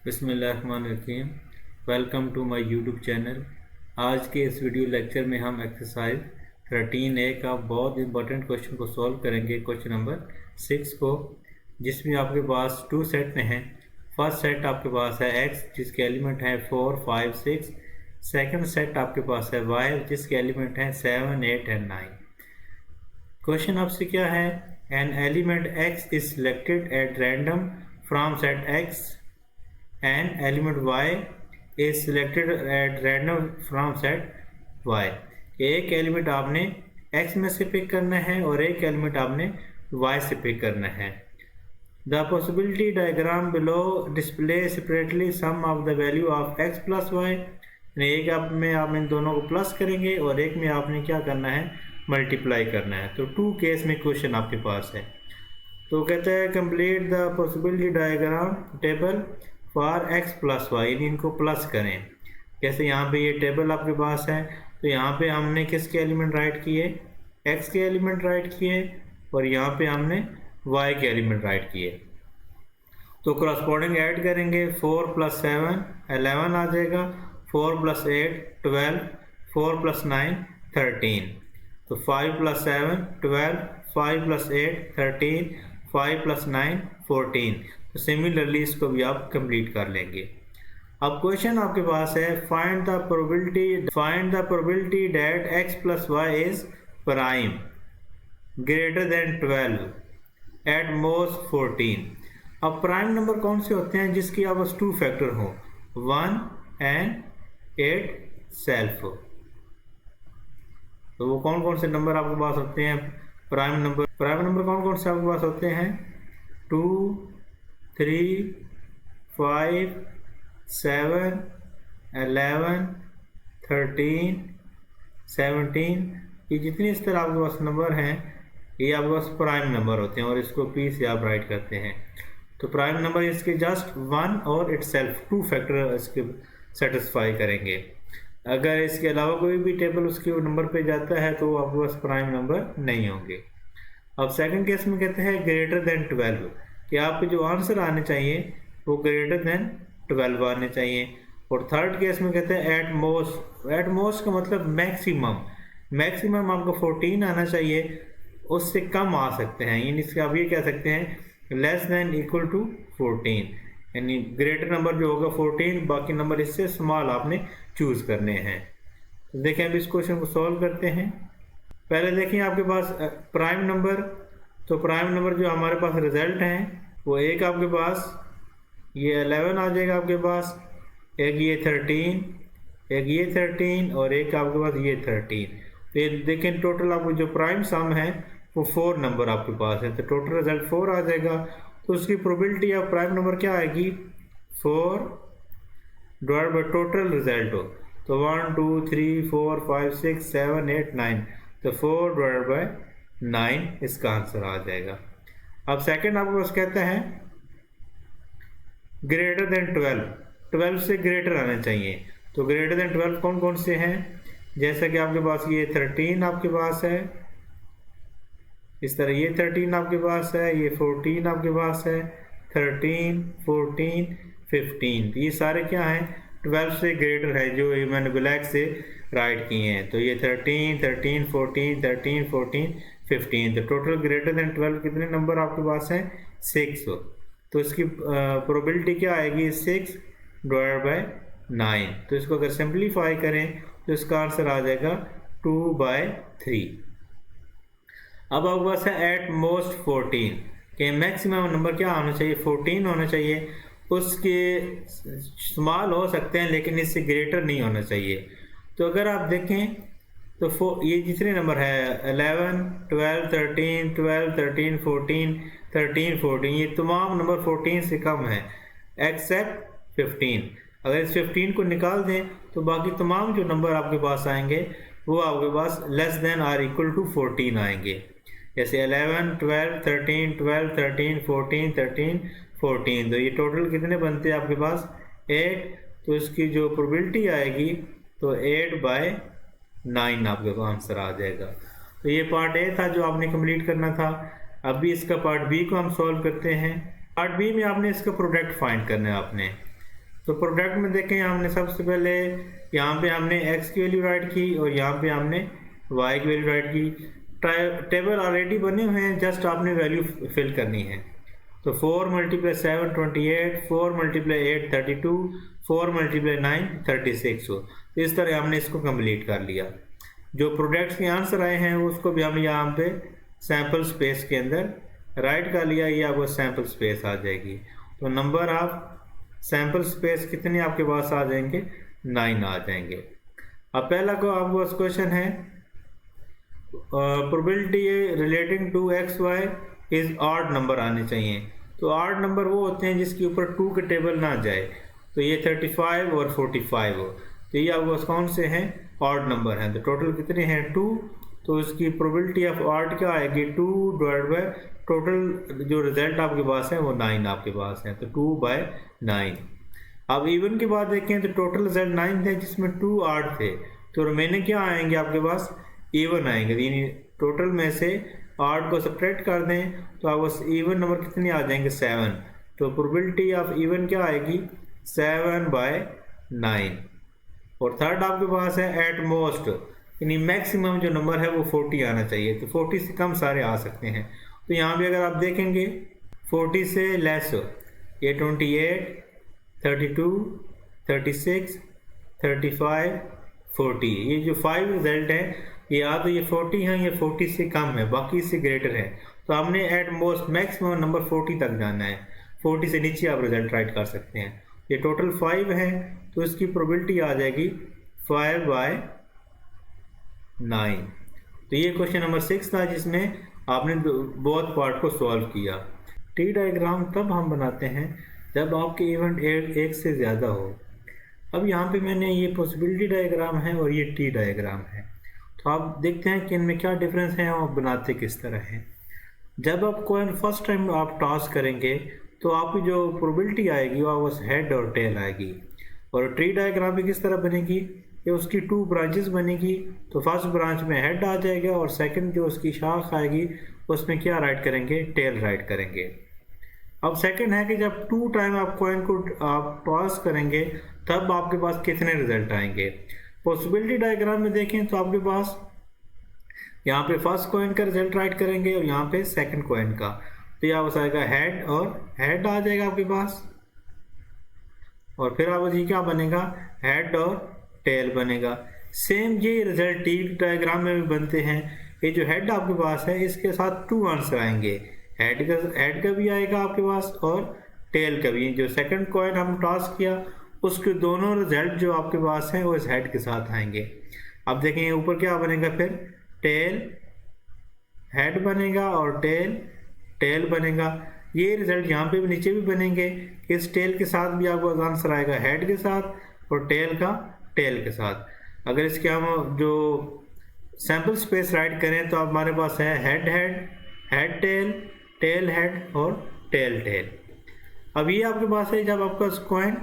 बिस्मिल्लाहिर्रहमानिर्रहीम। Welcome to my YouTube channel. आज के इस वीडियो लेक्चर में हम एक्सरसाइज 13A का बहुत इंपॉर्टेंट क्वेश्चन को सॉल्व करेंगे, क्वेश्चन नंबर 6 को, जिसमें आपके पास टू सेट में हैं। फर्स्ट सेट आपके पास है x जिसके एलिमेंट हैं 4, 5, 6। सेकंड सेट आपके पास है y जिसके एलिमेंट हैं 7, 8 एंड 9। क्वेश्चन आपसे क्या है? An element x is selected at random from set x and element y is selected at random from set y। एक एलिमेंट आपने x में से पिक करना है और एक एलिमेंट आपने y से पिक करना है। The possibility diagram below display separately sum of the value of x plus Y. एक में आप इन दोनों को प्लस करेंगे और एक में आपने क्या करना है, मल्टीप्लाई करना है। तो टू केस में क्वेश्चन आपके पास है। तो कहते हैं complete the possibility diagram table for x plus Y, यानी इनको प्लस करें। जैसे यहाँ पे ये टेबल आपके पास है, तो यहाँ पे हमने किसके एलिमेंट राइट किए, x के एलिमेंट राइट किए, और यहाँ पे हमने y के एलिमेंट राइट किए। तो क्रॉसपोर्डिंग ऐड करेंगे, 4 + 7 11 आ जाएगा, 4 + 8 12, 4 + 9 13। तो 5 + 7 12, 5 + 8 13, 5 + 9 14। तो सिमिलरली इसको भी आप कंप्लीट कर लेंगे। अब क्वेश्चन आपके पास है find the probability that x + y is prime greater than 12 at most 14। अब प्राइम नंबर कौन से होते हैं जिसकी आपस टू फैक्टर हो, 1 एंड 8 सेल्फ। तो वो कौन कौन से नंबर आपके पास होते हैं प्राइम नंबर कौन कौन से आपके पास होते हैं, 2, 3, 5, 7, 11, 13, 17। ये जितने इस तरह आपके पास नंबर हैं ये आपके पास प्राइम नंबर होते हैं और इसको P से आप राइट करते हैं। तो प्राइम नंबर इसके जस्ट 1 और इटसेल्फ टू फैक्टर इसके सेटिस्फाई करेंगे। अगर इसके अलावा कोई भी टेबल उसके नंबर पे जाता है तो आपके पास प्राइम नंबर नहीं होंगे। अब सेकंड केस में कहते हैं ग्रेटर देन 12, कि आपके जो आंसर आने चाहिए वो ग्रेटर देन 12 आने चाहिए। और थर्ड केस में कहते हैं एट मोस्ट का मतलब मैक्सिमम आपको 14 आना चाहिए, उससे कम आ सकते हैं, यानी इसका आप ये कह सकते हैं लेस देन इक्वल टू 14, यानी ग्रेटर नंबर जो होगा 14, बाकी नंबर इससे स्मॉल आपने चूज करने हैं। तो देखें अब इस क्वेश्चन को सॉल्व करते हैं। पहले देखिए आपके पास प्राइम नंबर, तो प्राइम नंबर जो हमारे पास रिजल्ट हैं वो एक आपके पास ये 11 आ जाएगा आपके पास, एक ये 13, एक ये 13 और एक आपके पास ये 13। तो ये देखें टोटल आपको जो प्राइम सम है वो 4 नंबर आपके पास है, तो टोटल रिजल्ट 4 आ जाएगा। तो उसकी प्रोबेबिलिटी ऑफ प्राइम नंबर क्या आएगी, 4 डिवाइड बाई टोटल रिजल्ट हो, तो 1 2 3 4 5 6 7 8 9, तो 4 डिवाइड बाई 9 इसका आंसर आ जाएगा। अब सेकंड आपके पास कहते हैं ग्रेटर देन 12 से ग्रेटर आना चाहिए। तो ग्रेटर देन 12 कौन कौन से हैं, जैसा कि आपके पास ये 13 आपके पास है, इस तरह ये 13 आपके पास है, ये 14 आपके पास है, 13 14 15। तो ये सारे क्या हैं, 12 से ग्रेटर है, जो ये मैंने ब्लैक से राइट किए हैं। तो ये 13 13 14 13 14 15। तो टोटल ग्रेटर देन 12 कितने नंबर आपके पास हैं, 6। तो इसकी प्रोबेबिलिटी क्या आएगी, 6 डिवाइड बाय 9। तो इसको अगर सिंप्लीफाई करें तो इसका आंसर आ जाएगा 2/3। अब आपके पास है एट मोस्ट 14, कि मैक्सिमम नंबर क्या होना चाहिए, 14 होना चाहिए। उसके स्मॉल हो सकते हैं लेकिन इससे ग्रेटर नहीं होना चाहिए। तो अगर आप देखें तो ये जितने नंबर है 11 12 13 12 13 14 13 14, ये तमाम नंबर 14 से कम है एक्सेप्ट 15। अगर इस 15 को निकाल दें तो बाकी तमाम जो नंबर आपके पास आएंगे वो आपके पास less than or equal to 14 आएंगे। जैसे 11 12 13 12 13 14 13 14। तो ये टोटल कितने बनते हैं आपके पास, 8। तो इसकी जो प्रोबेबिलिटी आएगी तो 8/9 आपके पास आंसर आ जाएगा। तो ये पार्ट ए था जो आपने कंप्लीट करना था। अभी इसका पार्ट बी को हम सॉल्व करते हैं। पार्ट बी में आपने इसका प्रोडक्ट फाइंड करना है आपने। तो प्रोडक्ट में देखें हमने सबसे पहले यहाँ पे हमने x की वैल्यू राइट की और यहाँ पे हमने y की वैल्यू राइट की। टेबल ऑलरेडी बने हुए हैं, जस्ट आपने वैल्यू फिल करनी है। तो 4 × 7 28, 4 × 8 32, 4 × 9 36 हो। इस तरह हमने इसको कंप्लीट कर लिया। जो प्रोडक्ट्स के आंसर आए हैं उसको भी हम यहाँ पे सैम्पल स्पेस के अंदर राइट कर लिया, ये आपको सैम्पल स्पेस आ जाएगी। तो नंबर ऑफ सैम्पल स्पेस कितने आपके पास आ जाएंगे, 9 आ जाएंगे। अब पहला को आपको क्वेश्चन है probability relating to X Y is odd number आने चाहिए। तो ऑड नंबर वो होते हैं जिसके ऊपर 2 के टेबल ना जाए। तो ये 35 और 45 हो, तो ये आपको कौन से हैं, ऑड नंबर हैं। तो टोटल कितने हैं, 2। तो इसकी प्रोबेबिलिटी ऑफ ऑड क्या आएगी, 2 डिवाइड बाय टोटल जो रिजल्ट आपके पास है वो 9 आपके पास है, तो 2/9। अब इवन के बाद देखें तो टोटल रिजल्ट 9 थे जिसमें 2 ऑड थे, तो रिमेनिंग क्या आएंगे आपके पास, इवन आएंगे। यानी टोटल में से ऑड को सब्ट्रैक्ट कर दें तो आपको इवन नंबर कितने आ जाएंगे, 7। तो प्रोबेबिलिटी ऑफ इवन क्या आएगी, 7/9। और थर्ड आपके पास है एट मोस्ट, यानी मैक्सिमम जो नंबर है वो 40 आना चाहिए। तो 40 से कम सारे आ सकते हैं। तो यहाँ भी अगर आप देखेंगे 40 से लेस हो, ये 28, 32, 36, 35, 40, ये जो 5 रिजल्ट है ये या तो ये 40 है या 40 से कम है, बाकी इससे ग्रेटर है। तो हमने एट मोस्ट मैक्सिमम नंबर 40 तक जाना है, 40 से नीचे आप रिजल्ट राइट कर सकते हैं। ये टोटल 5 है तो इसकी प्रोबेबिलिटी आ जाएगी 5/9। तो ये क्वेश्चन नंबर 6 था जिसमें आपने बहुत पार्ट को सॉल्व किया। टी डायग्राम तब हम बनाते हैं जब आपके इवेंट एक से ज़्यादा हो। अब यहाँ पे मैंने ये पॉसिबिलिटी डायग्राम है और ये टी डायग्राम है, तो आप देखते हैं कि इनमें क्या डिफरेंस है और बनाते किस तरह हैं। जब आप कोई फर्स्ट टाइम आप टॉस करेंगे तो आपकी जो प्रोबेबिलिटी आएगी वो बस हेड और टेल आएगी। और ट्री डायग्राम भी किस तरह बनेगी, ये उसकी 2 ब्रांचेस बनेगी। तो फर्स्ट ब्रांच में हेड आ जाएगा और सेकंड जो उसकी शाख आएगी उसमें क्या राइट करेंगे, टेल राइट करेंगे। अब सेकंड है कि जब 2 टाइम आप कॉइन को आप टॉस करेंगे तब आपके पास कितने रिजल्ट आएंगे। पॉसिबिलिटी डायग्राम में देखें तो आपके पास यहाँ पे फर्स्ट कॉइन का रिजल्ट राइट करेंगे और यहाँ पे सेकंड कॉइन का, तो यहाँ बस आएगा हेड और हेड आ जाएगा आपके पास। और फिर आप जी क्या बनेगा, हेड और टेल बनेगा। सेम ये रिजल्ट टी डायग्राम में भी बनते हैं। ये जो हेड आपके पास है इसके साथ 2 आंसर आएंगे, हेड का भी आएगा आपके पास और टेल का भी। जो सेकंड कॉइन हम टॉस किया उसके दोनों रिजल्ट जो आपके पास हैं वो इस हेड के साथ आएंगे। अब देखें ऊपर क्या बनेगा, फिर टेल हेड बनेगा और टेल बनेगा। ये रिजल्ट यहाँ पे भी नीचे भी बनेंगे। इस टेल के साथ भी आपको आंसर आएगा हेड के साथ और टेल का टेल के साथ। अगर इसके हम जो सैम्पल स्पेस राइट करें तो हमारे पास है head head, head tail, tail head और टेल टेल। अब ये आपके पास है जब आपका कॉइन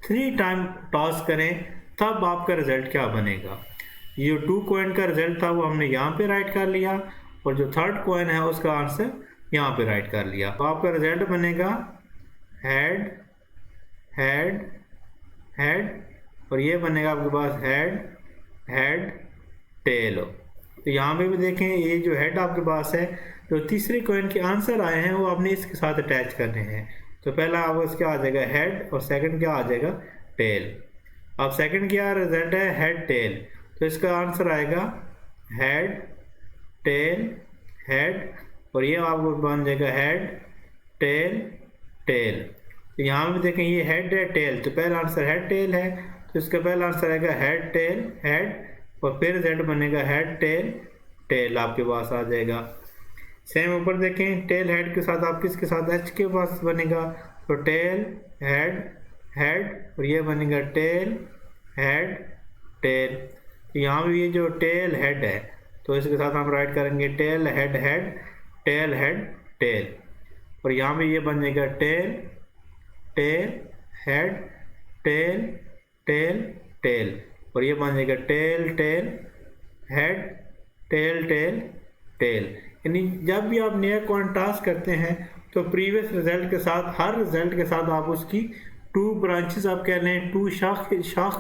3 टाइम टॉस करें तब आपका रिजल्ट क्या बनेगा। ये 2 कॉइन का रिजल्ट था वो हमने यहाँ पे राइट कर लिया और जो थर्ड कॉइन है उसका आंसर यहाँ पे राइट कर लिया। तो आपका रिजल्ट बनेगा हेड हेड हेड और ये बनेगा आपके पास हेड हेड टेल। तो यहाँ पे भी देखें ये जो हेड आपके पास है, जो तीसरे कॉइन के आंसर आए हैं वो आपने इसके साथ अटैच करने हैं। तो पहला आपको क्या आ जाएगा हेड और सेकंड क्या आ जाएगा, टेल। अब सेकंड क्या रिजल्ट है, हेड टेल, तो इसका आंसर आएगा हेड टेल हेड और ये आपको बन जाएगा हेड टेल टेल। तो यहाँ पे देखें ये हेड है टेल, तो पहला आंसर हेड टेल है तो इसका पहला आंसर आएगा हेड टेल हेड और फिर रिजल्ट बनेगा हेड टेल टेल आपके पास आ जाएगा। सेम ऊपर देखें टेल हेड के साथ आप किसके साथ, एच के पास बनेगा, तो टेल हेड हेड और ये बनेगा टेल हेड टेल। तो यहाँ भी ये जो टेल हेड है तो इसके साथ हम राइट करेंगे tail head head tail head tail और यहाँ भी ये बन जाएगा tail tail head tail tail tail और ये बन जाएगा tail tail head tail tail tail. यानी जब भी आप नया कॉइन टॉस करते हैं तो प्रीवियस रिजल्ट के साथ, हर रिजल्ट के साथ आप उसकी टू ब्रांचेस आप कह रहे हैं, टू शाख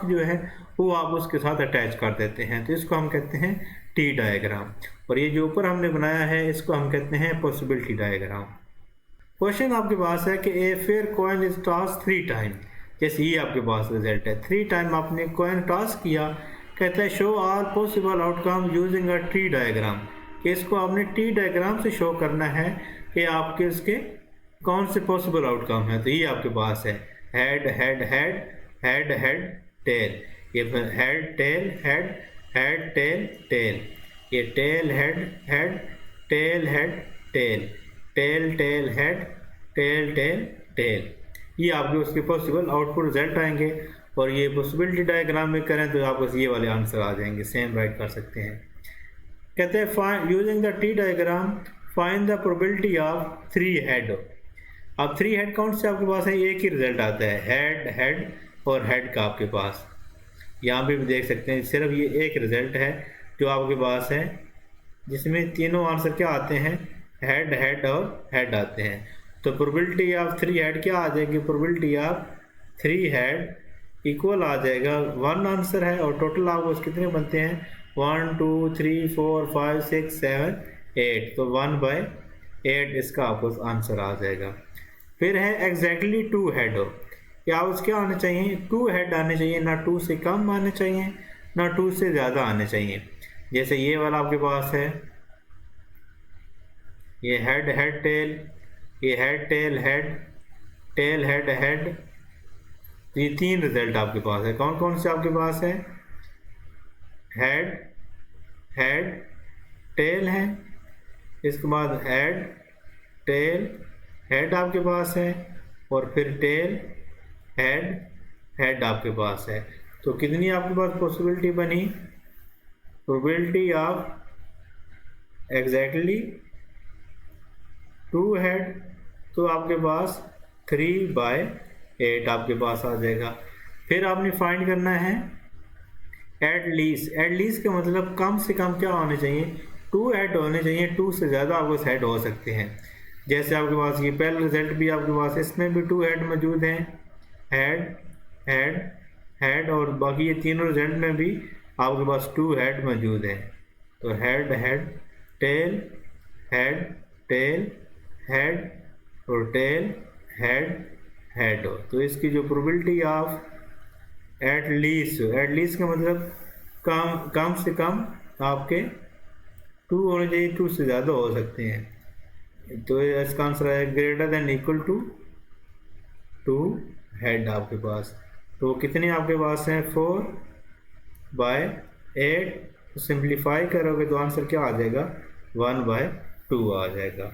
जो है वो आप उसके साथ अटैच कर देते हैं, तो इसको हम कहते हैं टी डायग्राम। और ये जो ऊपर हमने बनाया है इसको हम कहते हैं पॉसिबिलिटी डायग्राम। क्वेश्चन आपके पास है कि a fair coin is toss 3 time, जैसे ये आपके पास रिजल्ट है, 3 टाइम आपने कॉइन टॉस किया, कहता है show all possible outcome using a tree diagram, कि इसको आपने टी डायग्राम से शो करना है कि आपके उसके कौन से पॉसिबल आउटकम है। तो ये आपके पास है head head head head head tail, ये head tail head head tail tail, ये tail head head tail head tail tail tail head tail tail tail, ये आपके उसके पॉसिबल आउटपुट रिजल्ट आएंगे। और ये पॉसिबिलिटी डायग्राम में करें तो आपको ये वाले आंसर आ जाएंगे, सेम राइट कर सकते हैं। कहते हैं find using the T diagram find the probability of 3 head. अब 3 हेड काउंट से आपके पास है एक ही रिजल्ट आता है, हेड हेड और हेड का आपके पास यहाँ पे भी देख सकते हैं, सिर्फ ये एक रिजल्ट है जो आपके पास है, जिसमें तीनों आंसर क्या आते हैं, हेड हेड और हेड आते हैं। तो प्रोबेबिलिटी ऑफ 3 हेड क्या आ जाएगी, प्रोबेबिलिटी ऑफ 3 हेड इक्वल आ जाएगा 1 आंसर है, और टोटल आपको कितने बनते हैं 1 2 3 4 5 6 7 8, तो 1/8 इसका आपको आंसर आ जाएगा। फिर है एग्जैक्टली 2 हेड हो, क्या उसके आने चाहिए 2 हेड आने चाहिए, ना 2 से कम आने चाहिए ना 2 से ज़्यादा आने चाहिए। जैसे ये वाला आपके पास है, ये हेड हेड टेल, ये head tail head tail head head, ये 3 रिजल्ट आपके पास है। कौन कौन से आपके पास है, हेड हेड टेल है, इसके बाद हेड टेल हेड आपके पास है, और फिर टेल हेड हेड आपके पास है। तो कितनी आपके पास पॉसिबिलिटी बनी, प्रोबेबिलिटी ऑफ एग्जैक्टली 2 हेड, तो आपके पास 3/8 आपके पास आ जाएगा। फिर आपने फाइंड करना है एटलीस्ट, एटलीस्ट का मतलब कम से कम क्या होने चाहिए, 2 हेड होने चाहिए, 2 से ज़्यादा आपको हेड हो सकते हैं। जैसे आपके पास ये पहला रिजल्ट भी आपके पास, इसमें भी 2 हेड मौजूद हैं, हेड हेड हेड, और बाकी ये तीनों रिजल्ट में भी आपके पास 2 हेड मौजूद हैं। तो head head tail head tail head और टेल हेड हेड हो, तो इसकी जो प्रोबेबिलिटी ऑफ एटलीस्ट का मतलब कम से कम आपके 2 होने चाहिए, 2 से ज़्यादा हो सकते हैं। तो इसका आंसर है greater than equal to 2 head आपके पास। तो कितने आपके पास हैं 4/8, तो सिंप्लीफाई करोगे तो आंसर क्या आ जाएगा 1/2 आ जाएगा।